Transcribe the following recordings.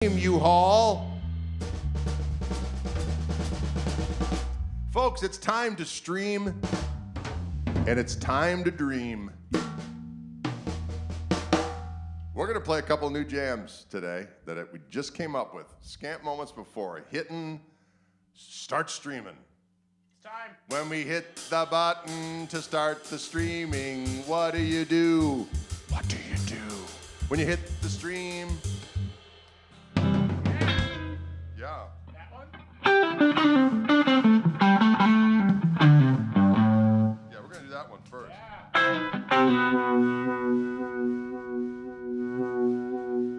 U-Haul. Folks, it's time to stream, and it's time to dream. We're going to play a couple new jams today that we just came up with. Scant moments before hitting start streaming. It's time. When we hit the button to start the streaming, what do you do? What do you do? When you hit the stream. Yeah. That one? Yeah, we're going to do that one first. Yeah.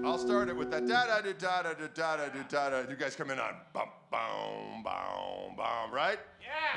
I'll start it with that da-da-do-da-da-do-da-da-do-da-da. You guys come in on bum, bum, bum, bum, right? Yeah.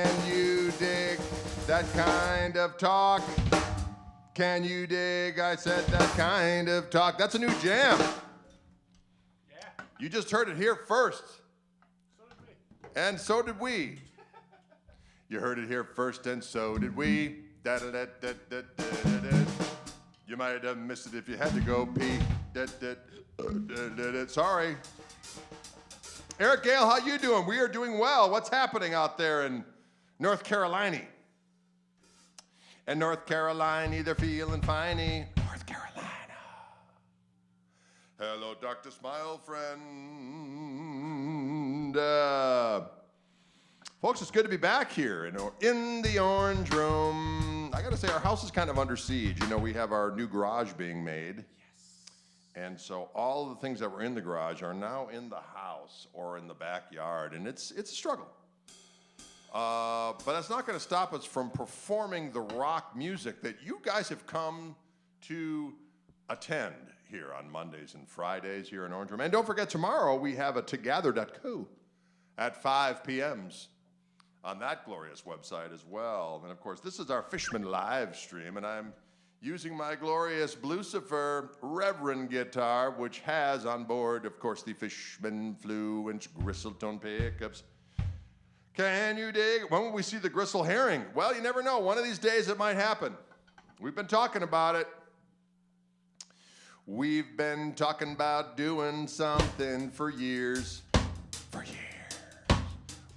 Can you dig that kind of talk? Can you dig, I said, that kind of talk? That's a new jam. Yeah. You just heard it here first. So did we. And so did we. You heard it here first, and so did we. Da-da-da-da-da-da-da. You might have missed it if you had to go pee. Da-da-da-da-da. Sorry. Eric Gale, how you doing? We are doing well. What's happening out there in North Carolina? And North Carolina, they're feeling finey. North Carolina. Hello, Dr. Smile friend. Folks, it's good to be back here in the Orange Room. I gotta say, our house is kind of under siege. You know, we have our new garage being made. Yes. And so all of the things that were in the garage are now in the house or in the backyard, and it's a struggle. But that's not going to stop us from performing the rock music that you guys have come to attend here on Mondays and Fridays here in Orange Room. And don't forget, tomorrow we have a together.co at 5 p.m. on that glorious website as well. And of course, this is our Fishman live stream, and I'm using my glorious Blucifer Reverend guitar, which has on board, of course, the Fishman Fluence Gristletone pickups. Can you dig? When will we see the gristle herring? Well, you never know. One of these days it might happen. We've been talking about it. We've been talking about doing something for years. For years.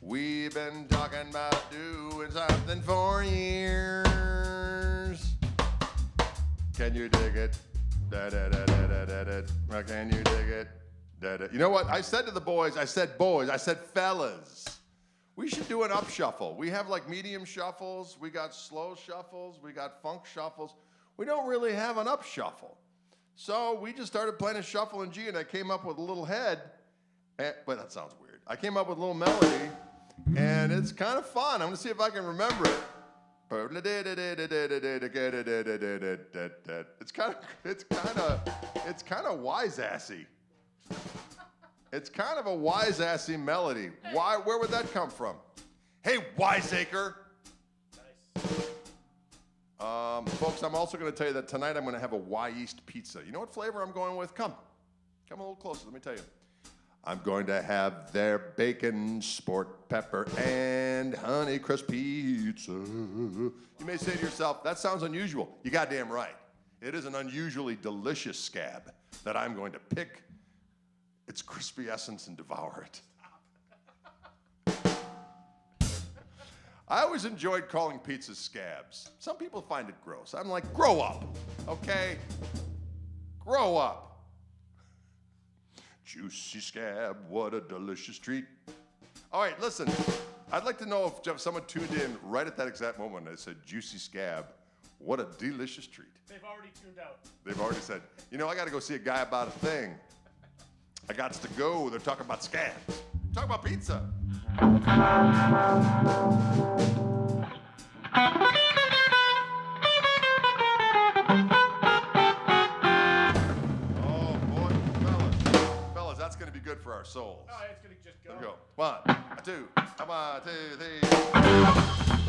We've been talking about doing something for years. Can you dig it? Da da da da da da da. Can you dig it? Da da. You know what? I said to the boys, I said fellas. We should do an up shuffle. We have like medium shuffles, we got slow shuffles, we got funk shuffles. We don't really have an up shuffle. So we just started playing a shuffle in G, and I came up with a little head, but that sounds weird. I came up with a little melody, and it's kind of fun. I'm gonna see if I can remember it. It's kind of wise-assy. It's kind of a wise-assy melody. Why? Where would that come from? Hey, wiseacre. Nice. Folks, I'm also going to tell you that tonight I'm going to have a Y-East pizza. You know what flavor I'm going with? Come a little closer. Let me tell you. I'm going to have their bacon, sport pepper, and honey crust pizza. You may say to yourself, that sounds unusual. You goddamn right. It is an unusually delicious scab that I'm going to pick its crispy essence and devour it. I always enjoyed calling pizzas scabs. Some people find it gross. I'm like, grow up, okay? Grow up. Juicy scab, what a delicious treat. All right, listen, I'd like to know if someone tuned in right at that exact moment and said, juicy scab, what a delicious treat. They've already tuned out. They've already said, you know, I got to go see a guy about a thing. I got to go. They're talking about scabs. Talk about pizza. Oh, boy. Fellas, that's going to be good for our souls. Oh, it's going to just go. Here we go. 1, 2, 1, 2, 3.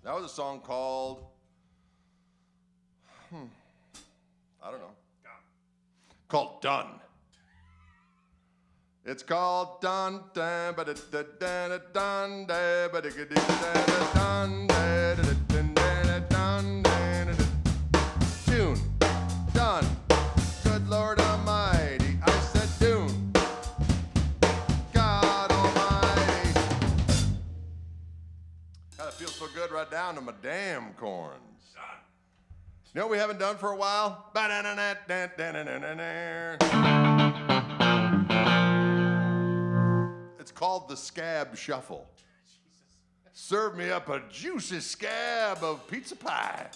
That was a song called, I don't know. Called Done. It's called Done, dun, ba da da da da dun, da ba da da da dun, da da da dun, da da. Tune, done. Good Lord Almighty, I said tune. God Almighty. God, it feels so good right down to my damn corns. You know what we haven't done for a while? It's called the Scab Shuffle. Serve me up a juicy scab of pizza pie.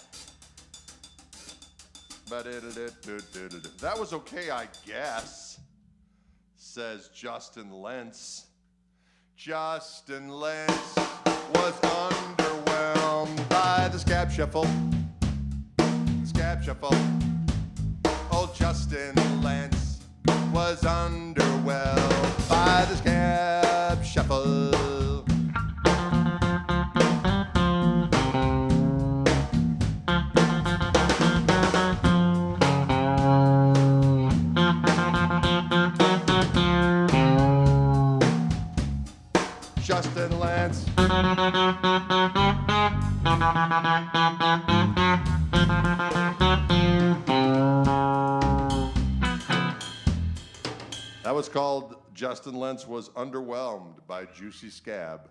That was okay, I guess, says Justin Lentz. Justin Lentz was underwhelmed by the Scab Shuffle. Scab Shuffle. Old Justin Lentz was underwhelmed by the Scab Shuffle. Justin Lentz. That was called Justin Lentz was underwhelmed by Juicy Scab.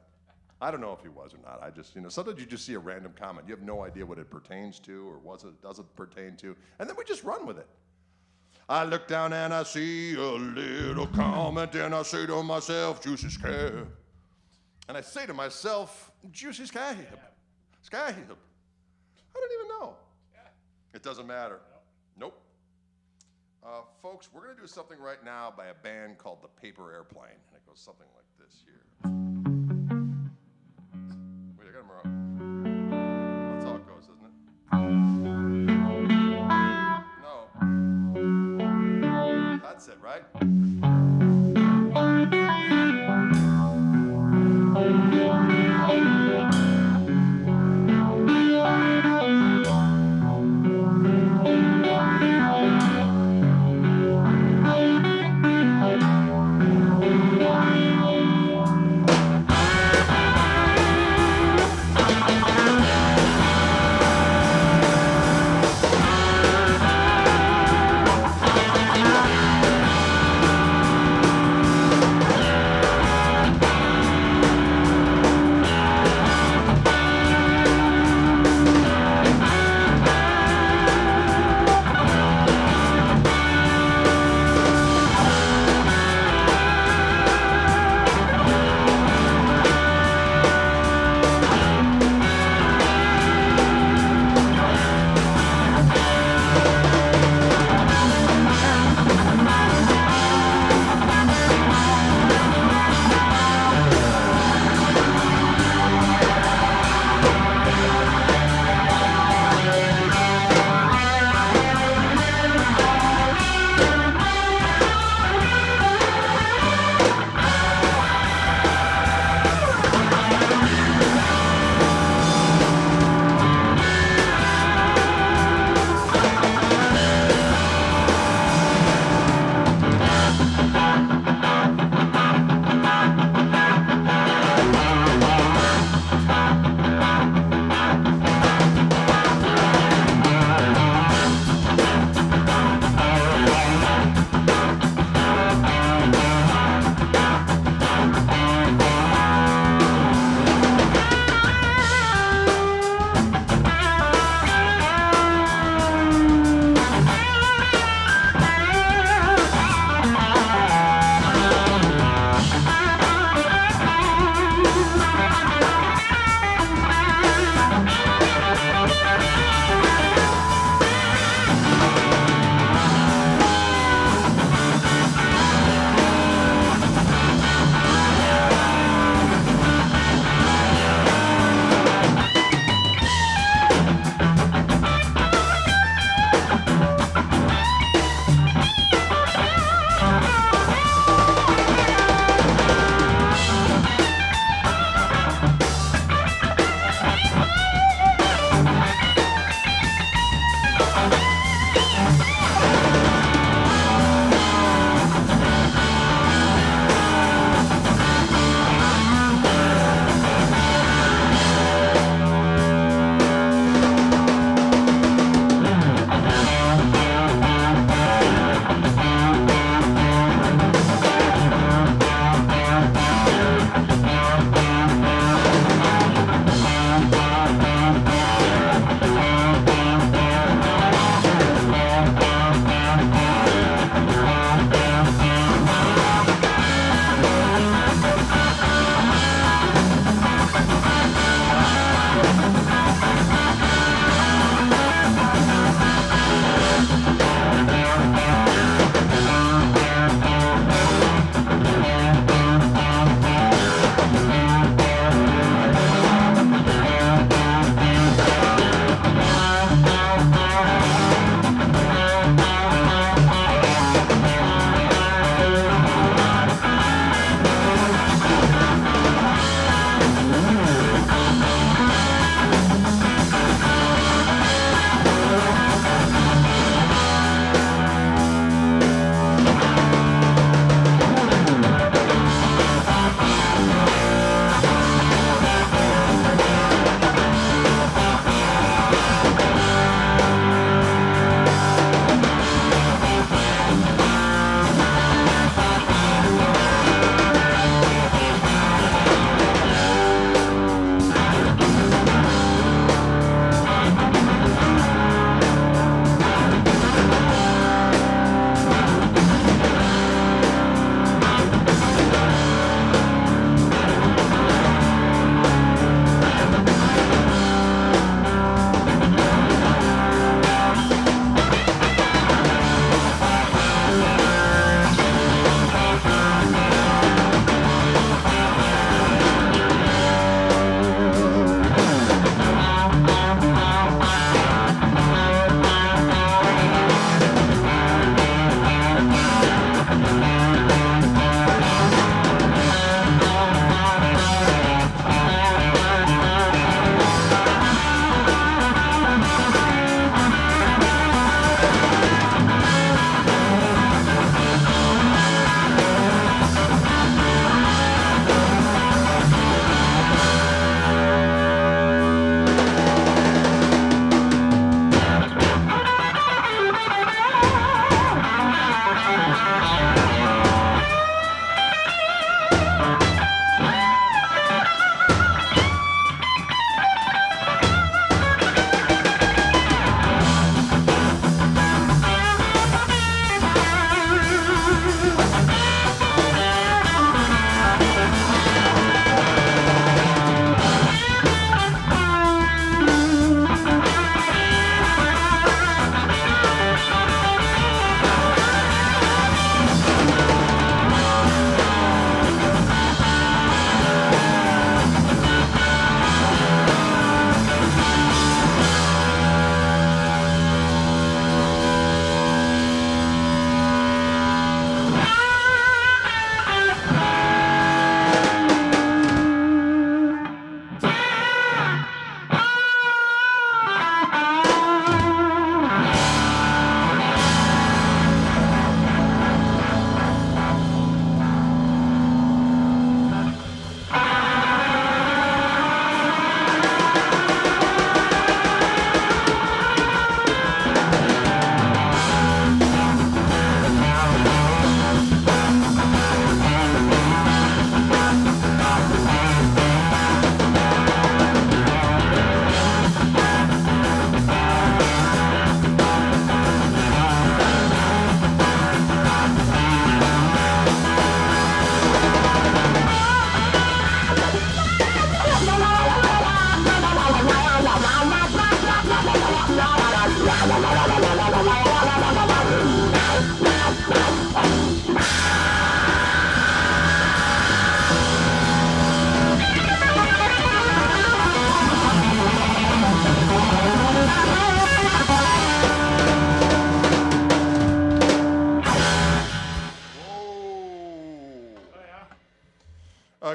I don't know if he was or not. I just, sometimes you just see a random comment. You have no idea what it pertains to or what it doesn't pertain to. And then we just run with it. I look down and I see a little comment and I say to myself, Juicy Scab. And I say to myself, Juicy Scab. Scab. I don't even know. It doesn't matter. Nope. Folks, we're going to do something right now by a band called The Paper Airplane. And it goes something like this here. Wait, I got them wrong. That's how it goes, isn't it? No. That's it, right?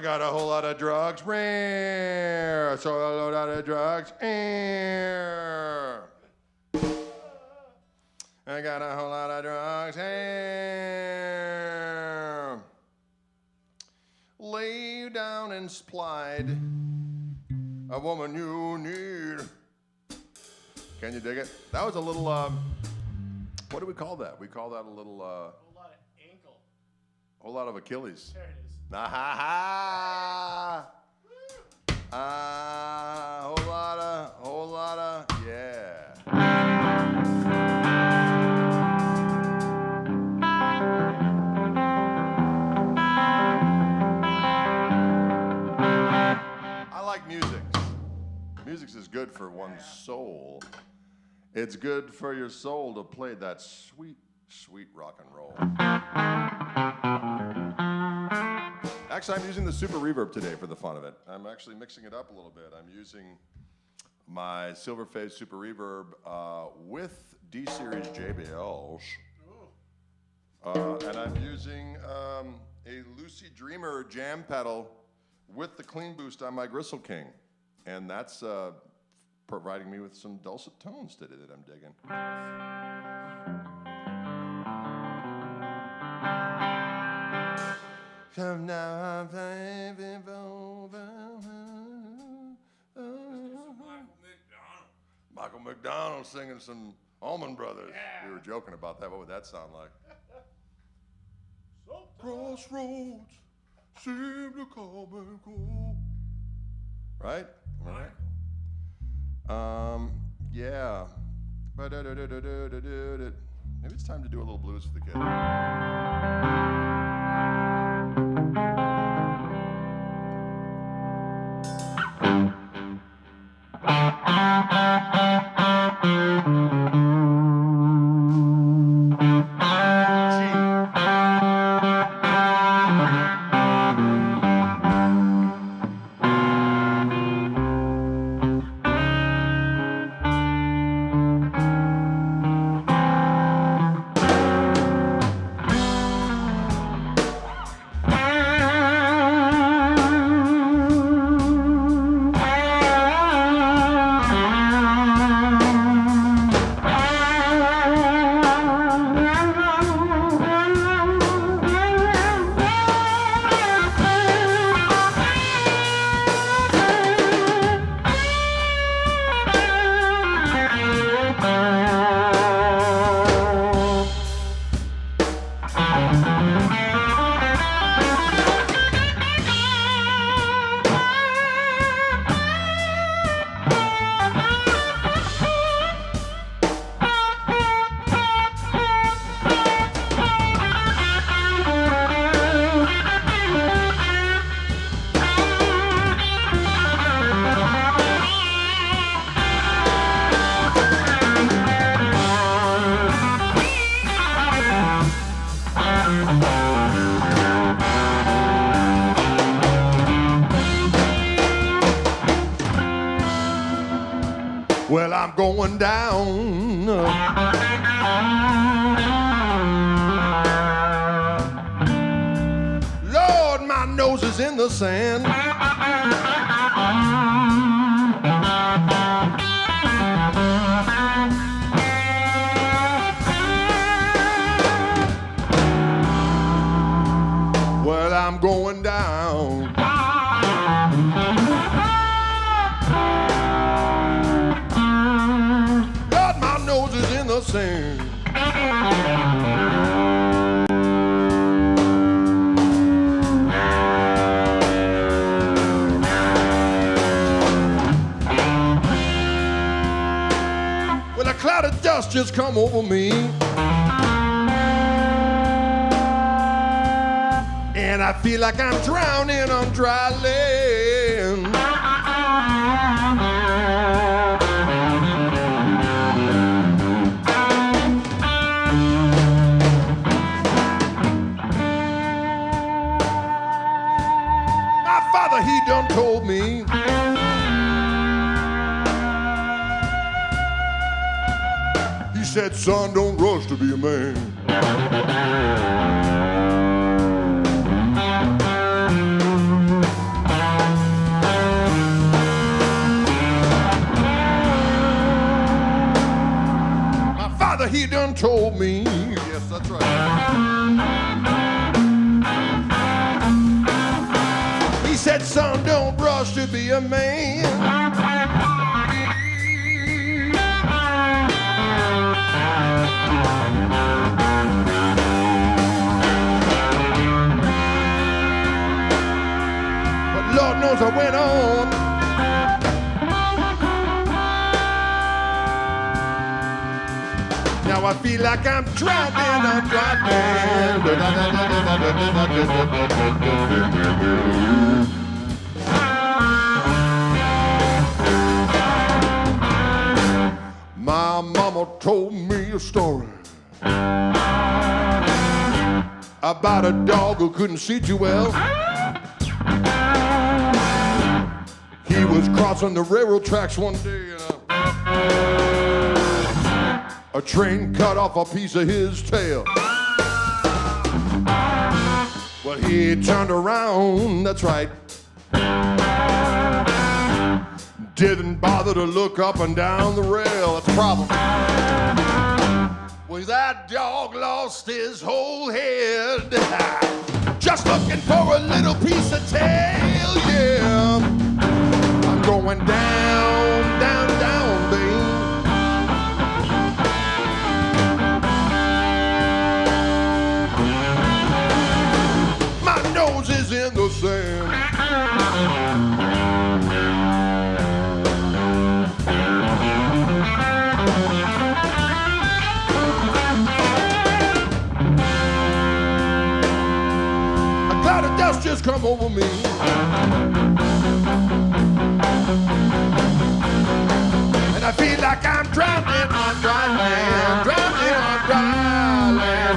got a whole lot of drugs. So a whole lot of drugs. I got a whole lot of drugs. Lay you down and supplied a woman you need. Can you dig it? That was a little, what do we call that? We call that a little, A whole lot of ankle. whole lot of Achilles. There it is. Ah, ha, ha. Whole lot of, yeah. I like music. Music is good for one's soul. It's good for your soul to play that sweet, sweet rock and roll. Actually, I'm using the super reverb today for the fun of it. I'm actually mixing it up a little bit. I'm using my silver phase super reverb with D-series JBLs. And I'm using a Lucy Dreamer jam pedal with the clean boost on my Gristle King. And that's providing me with some dulcet tones today that I'm digging. Come now, I'm playing Michael McDonald singing some Allman Brothers. Yeah. We were joking about that. What would that sound like? So Crossroads seem to come and go. Right? Am I right? Yeah. Maybe it's time to do a little blues for the kid. Well, I'm going down. Lord, my nose is in the sand. Well, I'm going down. God, my nose is in the sand. Well, a cloud of dust just come over me. And I feel like I'm drowning on dry land. My father, he done told me. He said, son, don't rush to be a man. father, he done told me. Yes, that's right. He said, son, don't rush to be a man. But Lord knows I went on. Now I feel like I'm driving. My mama told me a story about a dog who couldn't see too well. He was crossing the railroad tracks one day and a train cut off a piece of his tail. Well, he turned around, that's right. Didn't bother to look up and down the rail, that's the problem. Well, that dog lost his whole head, just looking for a little piece of tail, yeah. I'm going down, down, down, babe. Is in the sand. A cloud of dust just come over me. And I feel like I'm drowning on dry land, drowning on dry land.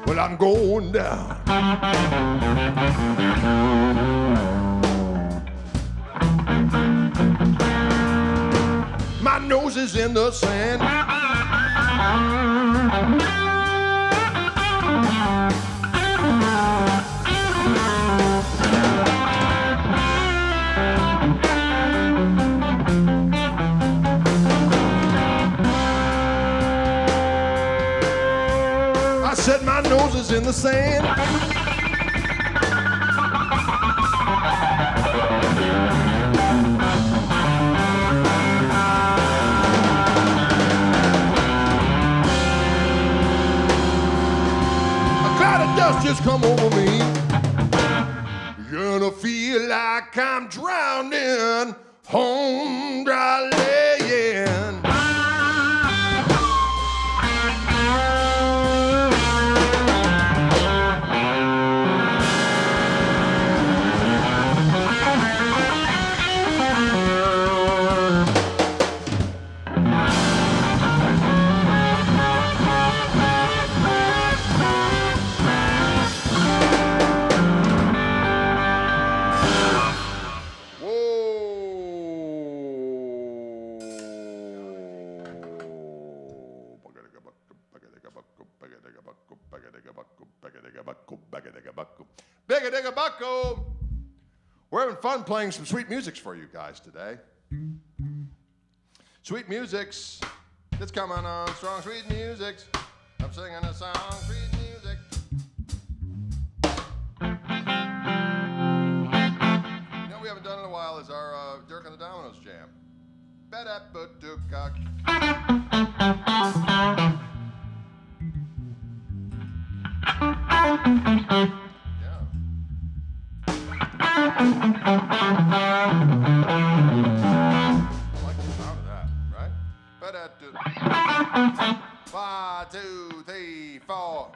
Well, I'm going down. My nose is in the sand. I said my nose is in the sand. come over me. Gonna feel like I'm drowning, home dry laying. We're having fun playing some sweet musics for you guys today. Sweet musics, it's coming on strong. Sweet musics, I'm singing a song. Sweet music. You know we haven't done in a while is our Dirk and the Dominoes jam. Ba-da-ba-doo-cock. I like the sound of that, right? Ba-da-doo. 1, 2, 3, 4.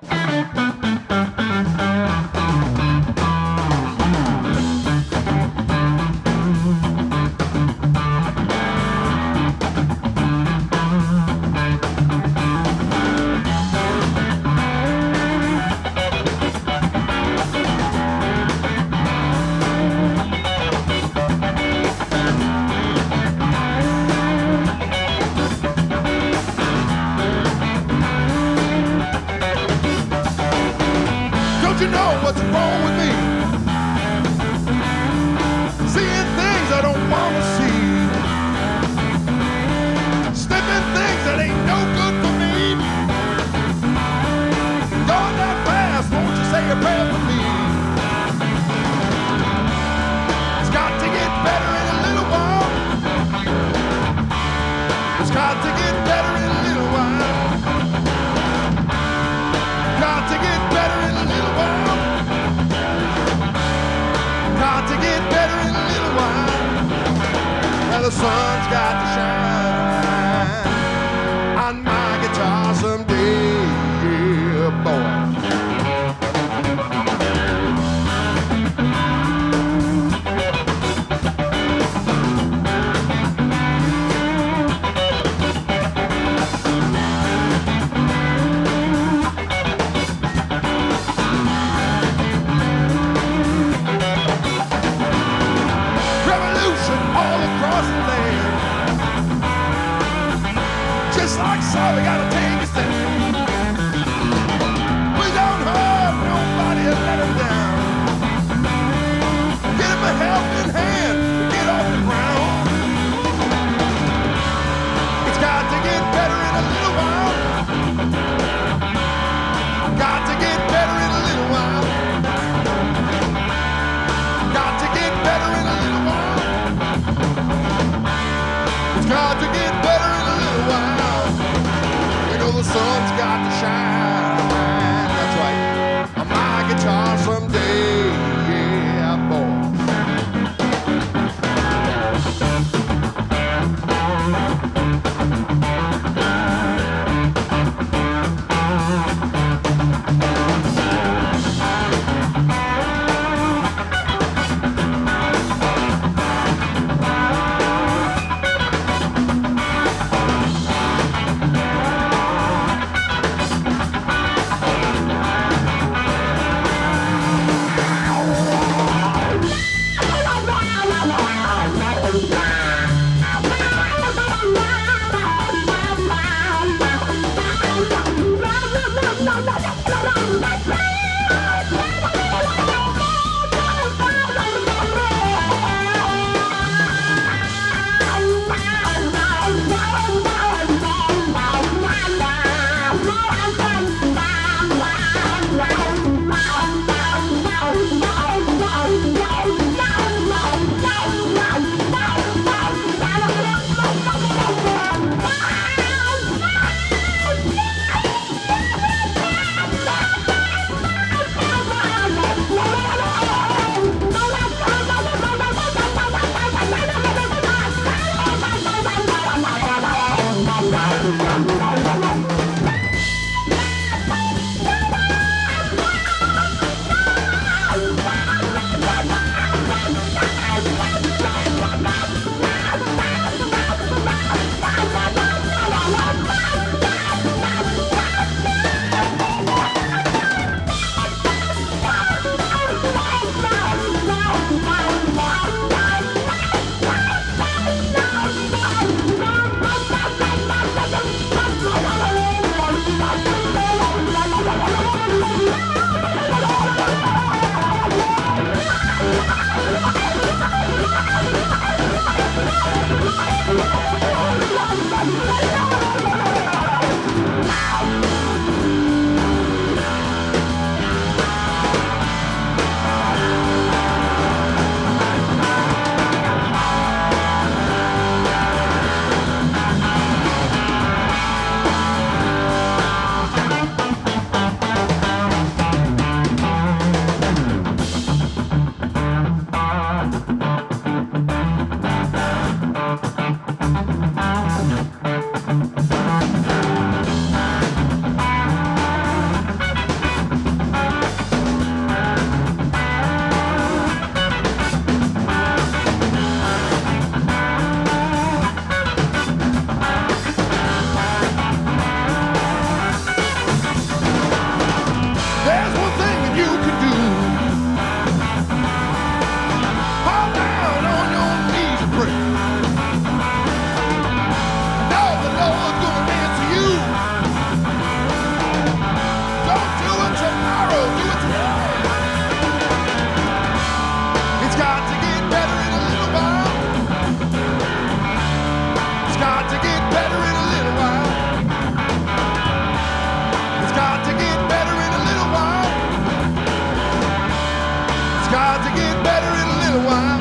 about to get better in a little while.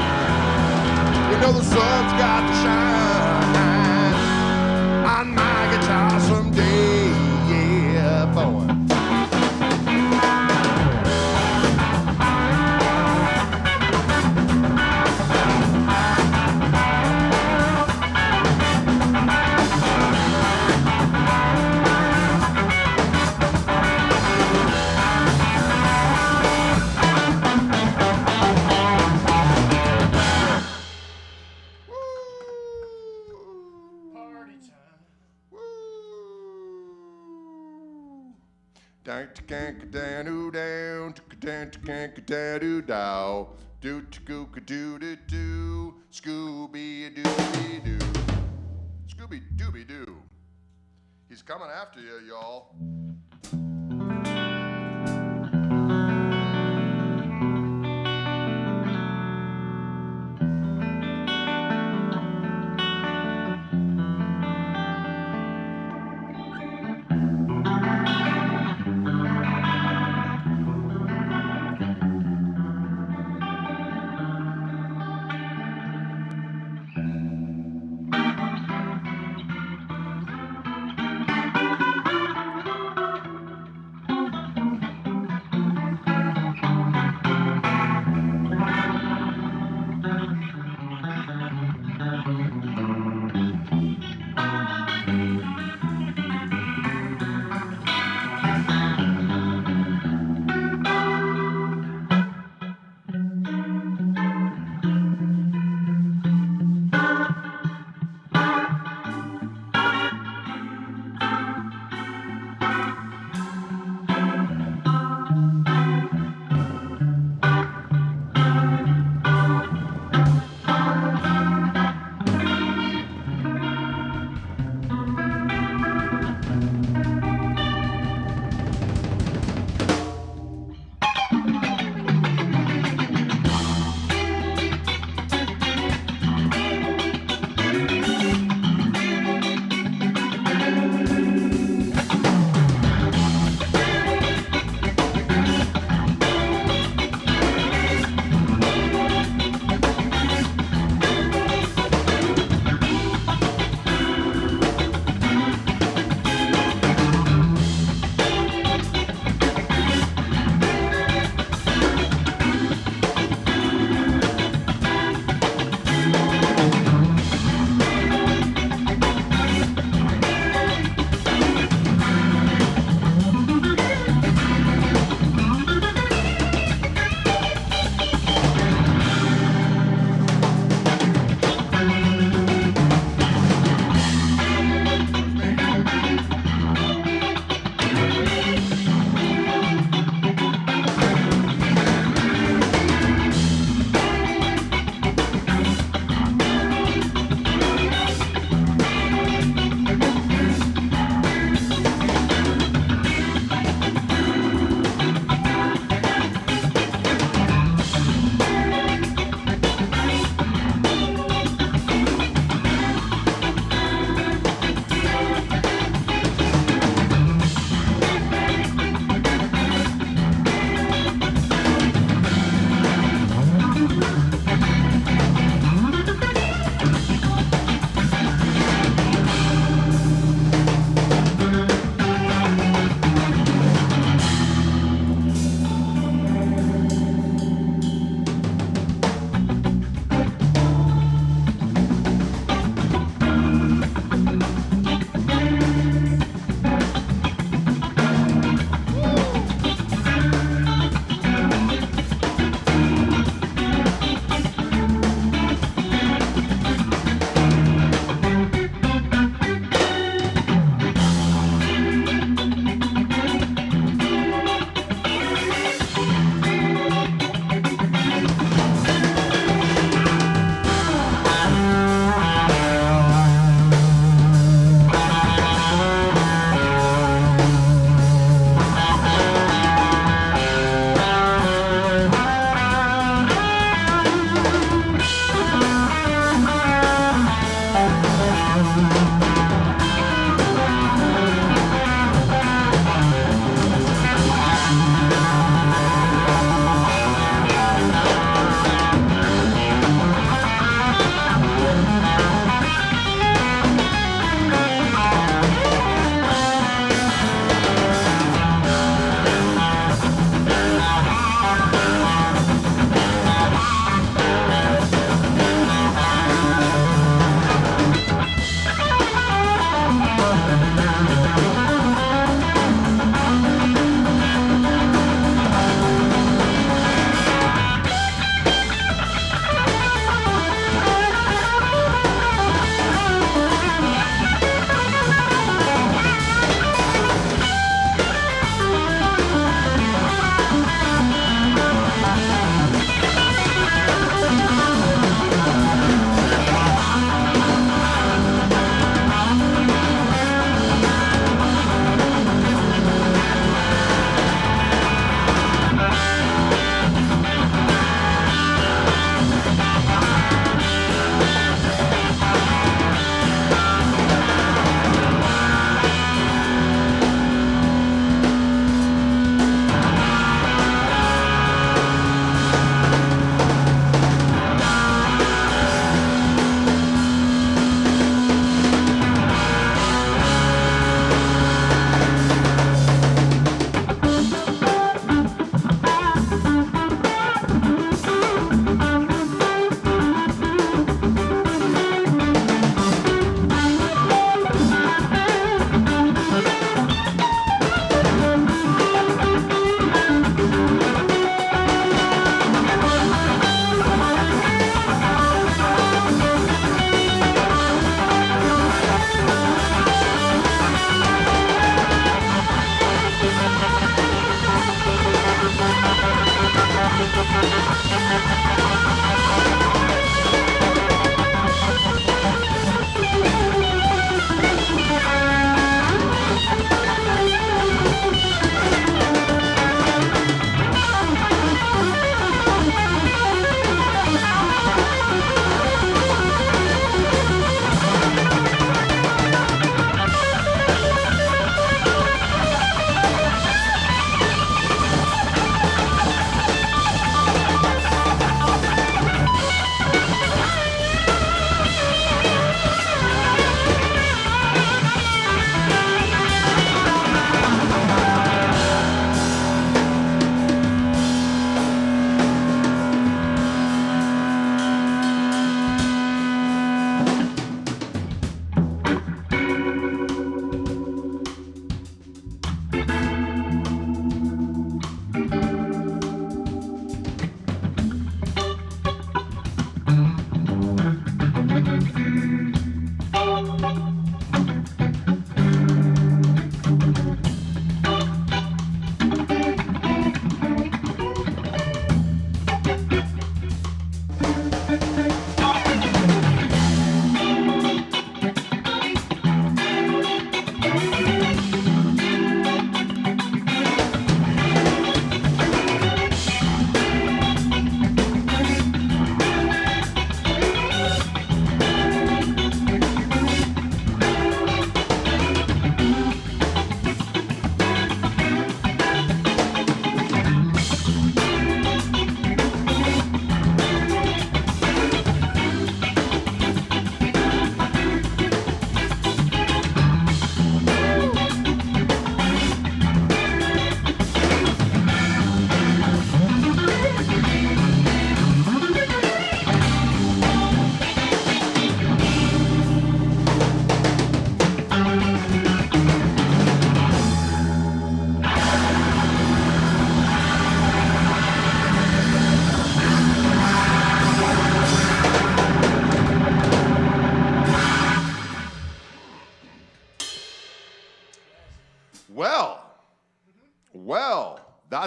You know the sun's got to shine on my guitar someday, yeah, boy. Party time. Down to cank down down to cank down down do to goo doo doo doo Scooby Dooby Doo Scooby Dooby Doo. He's coming after you, y'all.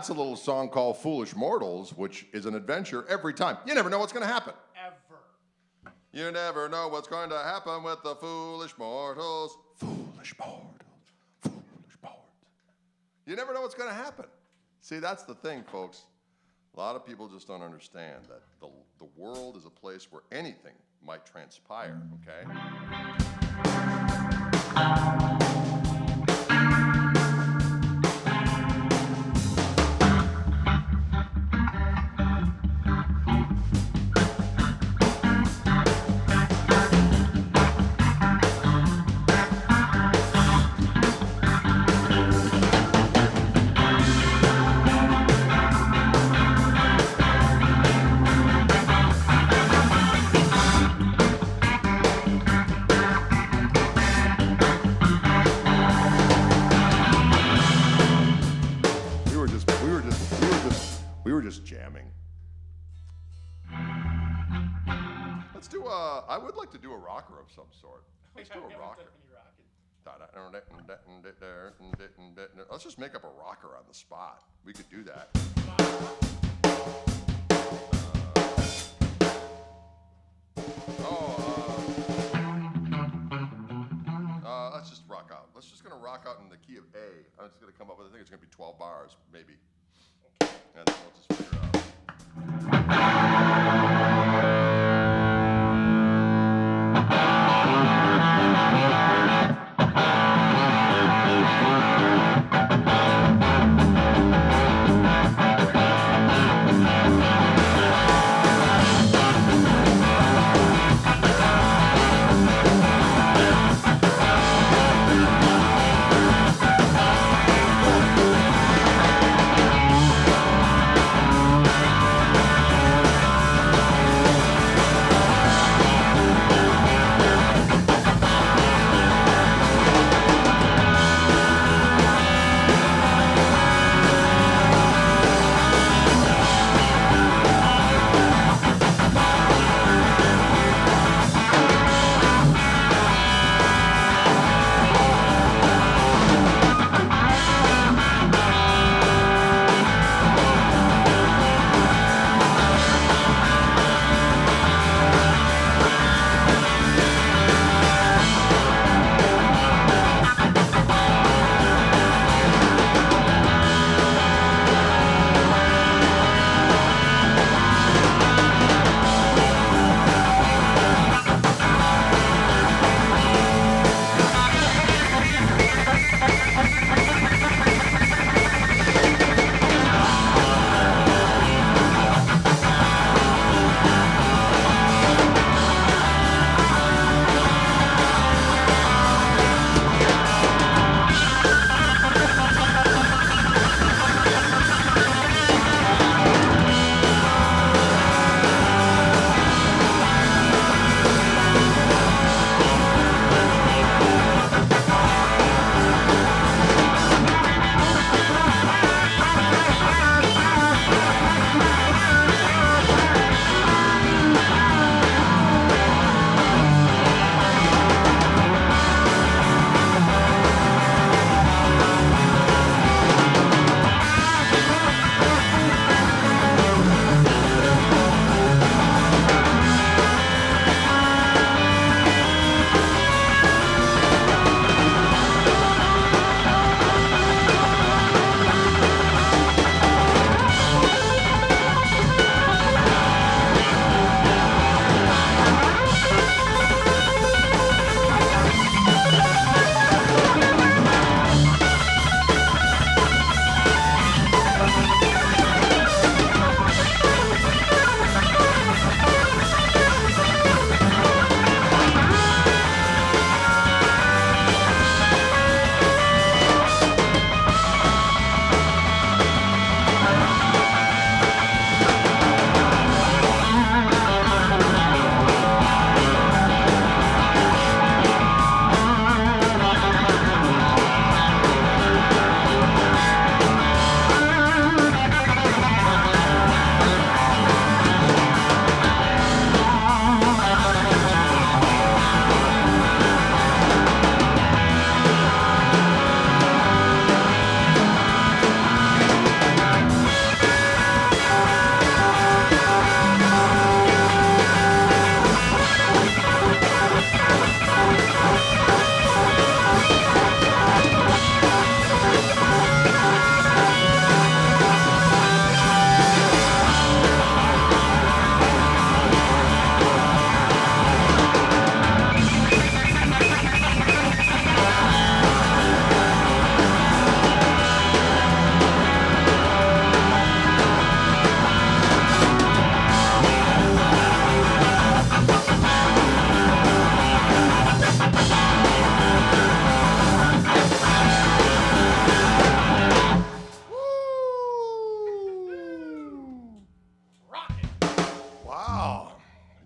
That's a little song called Foolish Mortals, which is an adventure every time. You never know what's going to happen. Ever. You never know what's going to happen with the foolish mortals. Foolish mortals. Foolish mortals. You never know what's going to happen. See, that's the thing, folks. A lot of people just don't understand that the world is a place where anything might transpire, okay? We were just jamming. Let's do I would like to do a rocker of some sort. Let's do a rocker. Let's just make up a rocker on the spot. We could do that. Let's just rock out. Let's just gonna rock out in the key of A. I'm just gonna come up with, I think it's gonna be 12 bars, maybe. And then we'll just figure it out.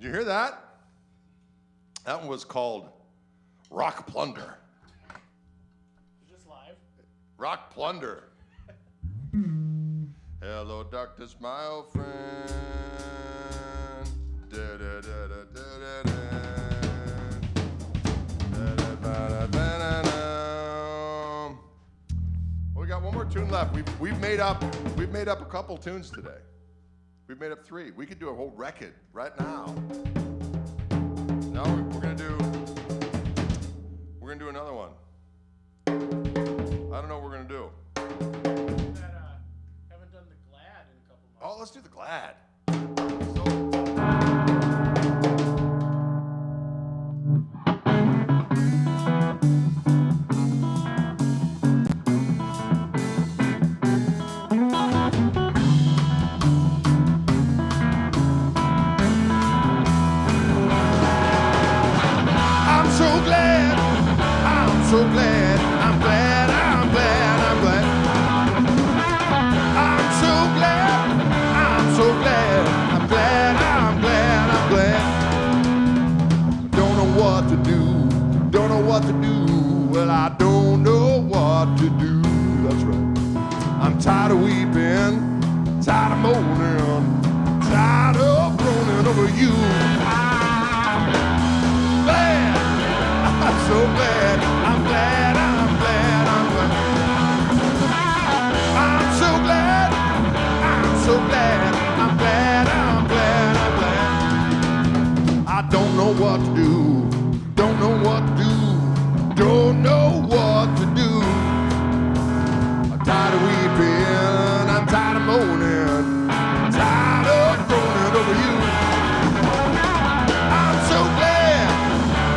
you hear that? That one was called Rock Plunder. Is this live? Rock Plunder. Hello, darkness, my old friend. Da, da, da, da, da, da, da. Da, da, da, da, da, da. Well, we got one more tune left. We've made up a couple tunes today. We've made up 3. We could do a whole record right now. Now we're gonna do another one. I don't know what we're gonna do. Haven't done the Glad in a couple months. Oh, let's do the Glad. So glad, I'm glad, I'm glad, I'm glad. I'm so glad, I'm so glad, I'm glad, I'm glad, I'm glad. Don't know what to do, don't know what to do. Well, I don't know what to do. That's right. I'm tired of weeping, tired of moaning, tired of groaning over you. Glad, I'm so glad. I'm glad, I'm glad, I'm glad. I'm so glad, I'm so glad, I'm glad, I'm glad, I'm glad. I don't know what to do, don't know what to do, don't know what to do. I'm tired of weeping, I'm tired of moaning, tired of groaning over you. I'm so glad,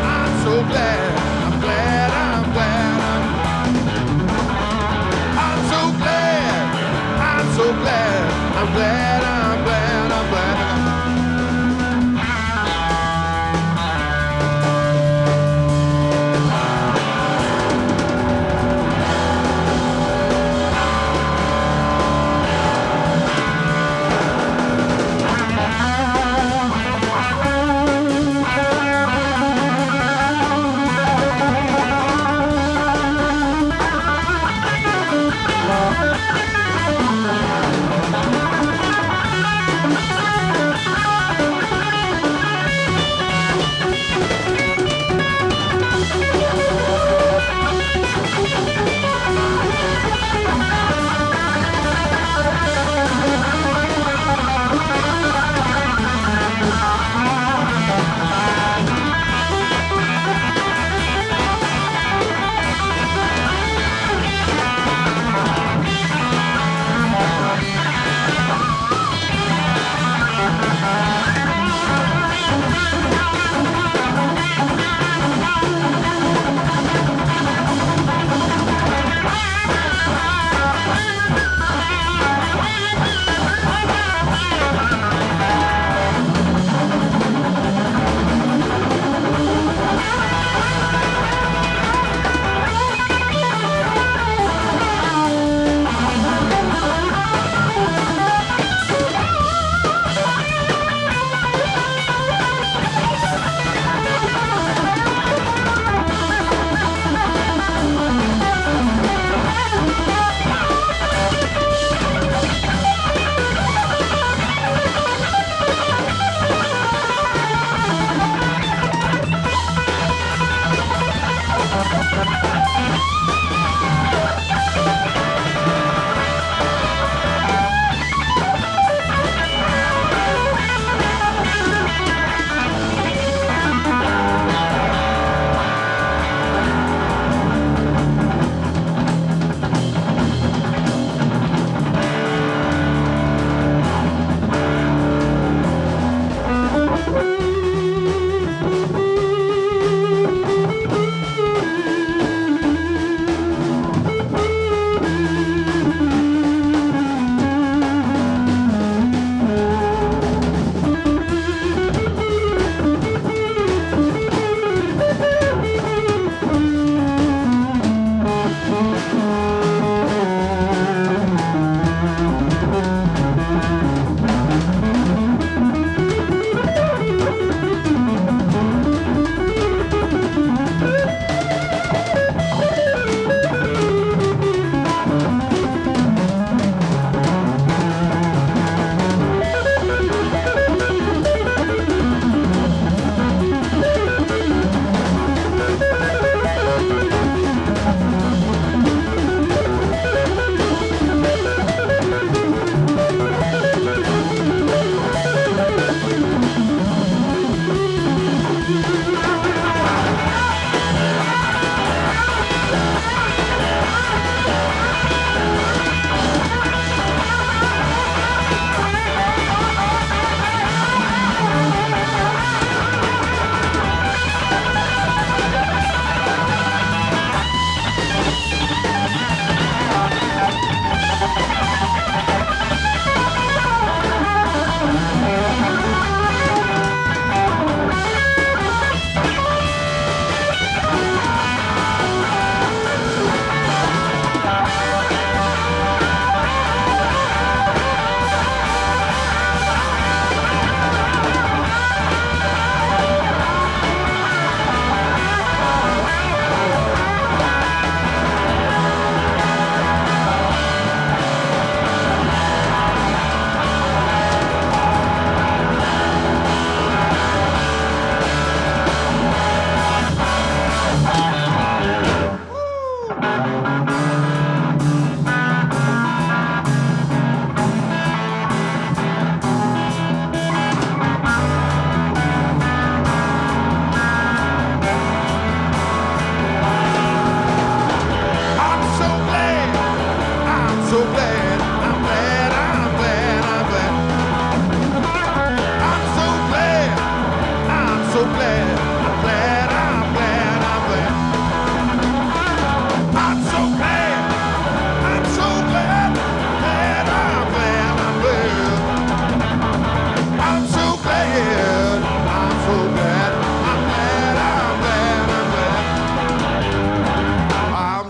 I'm so glad. So glad, I'm glad, I'm glad, I'm glad.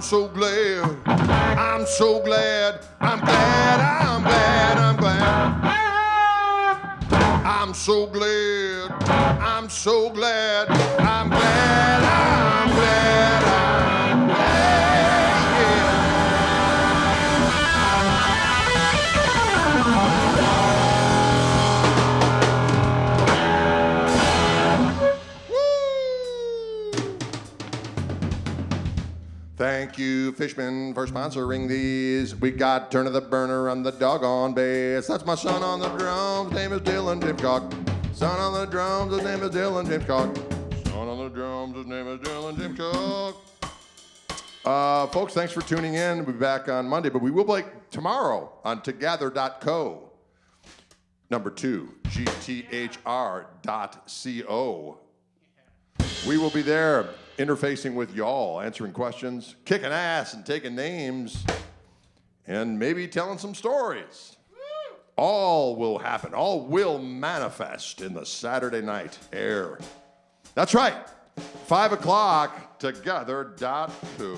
so glad. I'm so glad. I'm glad. I'm glad. I'm glad. I'm so glad. I'm so glad. I'm glad. I'm glad. I'm Thank you, Fishman, for sponsoring these. We got Turn of the Burner on the doggone bass. That's my son on the drums. His name is Dylan James Koch. Son on the drums. His name is Dylan James Koch. Son on the drums. His name is Dylan James Koch. Folks, thanks for tuning in. We'll be back on Monday, but we will be tomorrow on together.co. Number 2, gthr.co. We will be there interfacing with y'all, answering questions, kicking ass and taking names, and maybe telling some stories. All will happen. All will manifest in the Saturday night air. That's right. 5 o'clock, together.co.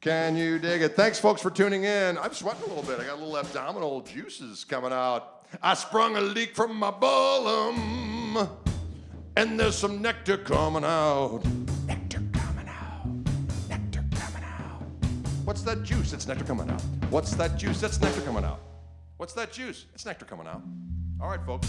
Can you dig it? Thanks, folks, for tuning in. I'm sweating a little bit. I got a little abdominal juices coming out. I sprung a leak from my bottom. And there's some nectar coming out. Nectar coming out. Nectar coming out. What's that juice? It's nectar coming out. What's that juice? That's nectar coming out. What's that juice? It's nectar coming out. All right, folks.